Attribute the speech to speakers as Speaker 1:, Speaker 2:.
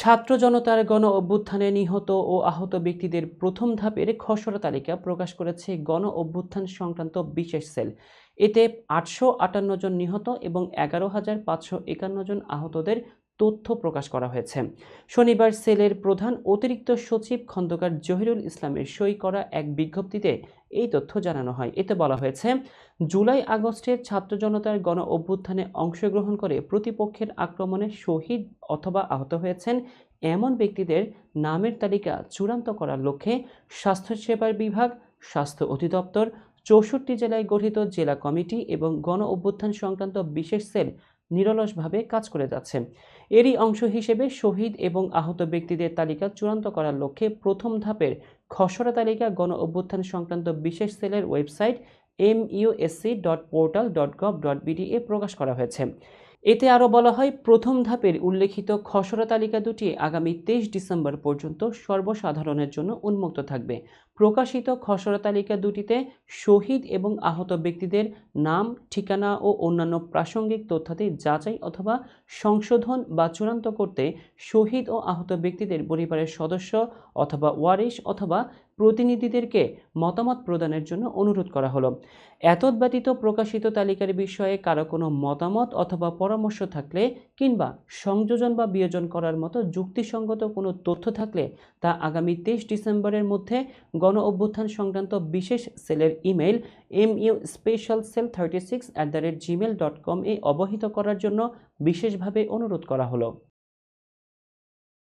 Speaker 1: ছাত্র জনতার গণ অভ্যুত্থানে নিহত ও আহত ব্যক্তিদের প্রথম ধাপের খসড়া তালিকা প্রকাশ করেছে গণ অভ্যুত্থান সংক্রান্ত বিশেষ সেল। এতে 858 জন নিহত এবং 11,551 জন আহতদের তথ্য প্রকাশ করা হয়েছে। শনিবার সেলের প্রধান অতিরিক্ত সচিব খন্দকার জহিরুল ইসলামের সই করা এক বিজ্ঞপ্তিতে এই তথ্য জানানো হয়। এতে বলা হয়েছে, জুলাই আগস্টের ছাত্র জনতার গণ অভ্যুত্থানে অংশগ্রহণ করে প্রতিপক্ষের আক্রমণে শহীদ অথবা আহত হয়েছেন এমন ব্যক্তিদের নামের তালিকা চূড়ান্ত করার লক্ষ্যে স্বাস্থ্যসেবা বিভাগ, স্বাস্থ্য অধিদপ্তর, 64 জেলায় গঠিত জেলা কমিটি এবং গণ অভ্যুত্থান সংক্রান্ত বিশেষ সেল নিরলসভাবে কাজ করে যাচ্ছে। এরই অংশ হিসেবে শহীদ এবং আহত ব্যক্তিদের তালিকা চূড়ান্ত করার লক্ষ্যে প্রথম ধাপের খসড়া তালিকা গণ অভ্যুত্থান সংক্রান্ত বিশেষ সেলের ওয়েবসাইট musc.portal.gov.bd এ প্রকাশ করা হয়েছে। এতে আরও বলা হয়, প্রথম ধাপের উল্লেখিত খসড়া তালিকা দুটি আগামী 23 ডিসেম্বর পর্যন্ত সর্বসাধারণের জন্য উন্মুক্ত থাকবে। প্রকাশিত খসড়া তালিকা দুটিতে শহীদ এবং আহত ব্যক্তিদের নাম, ঠিকানা ও অন্যান্য প্রাসঙ্গিক তথ্যাদি যাচাই অথবা সংশোধন বা চূড়ান্ত করতে শহীদ ও আহত ব্যক্তিদের পরিবারের সদস্য অথবা ওয়ারিশ অথবা প্রতিনিধিদেরকে মতামত প্রদানের জন্য অনুরোধ করা হলো। এতদ্ব্যতীত প্রকাশিত তালিকার বিষয়ে কারো কোনো মতামত অথবা পরামর্শ থাকলে কিংবা সংযোজন বা বিয়োজন করার মতো যুক্তিসঙ্গত কোনো তথ্য থাকলে তা আগামী 23 ডিসেম্বরের মধ্যে গণ অভ্যুত্থান সংক্রান্ত বিশেষ সেলের ইমেইল muspecialcell36@gmail.com এ অবহিত করার জন্য বিশেষভাবে অনুরোধ করা হলো।